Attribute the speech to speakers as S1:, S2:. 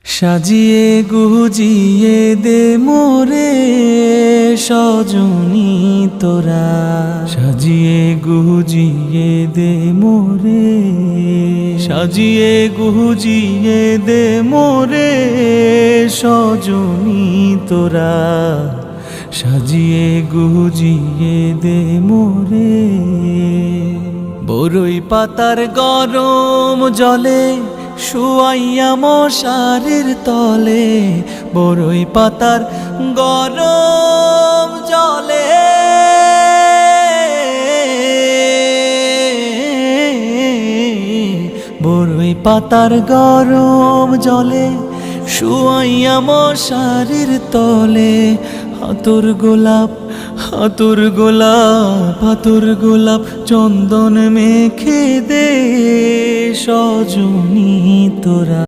S1: সাজিয়ে গুজিয়ে দে মোরে সজনী তোরা, সাজিয়ে গুজিয়ে দে মোরে, সাজিয়ে গুজিয়ে দে মোরে সজনী তোরা, সাজিয়ে গুজিয়ে দে মোরে। বরই পাতার গরম জলে শুয়াইয়া মশারির তলে, বরই পাতার গরম জলে, বরই পাতার গরম জলে শুয়াইয়া মশারির তলে। হাতুর গোলাপ হাতুর গোলাপ হাতুর গোলাপ চন্দন মেখে দে সজনী তোরা।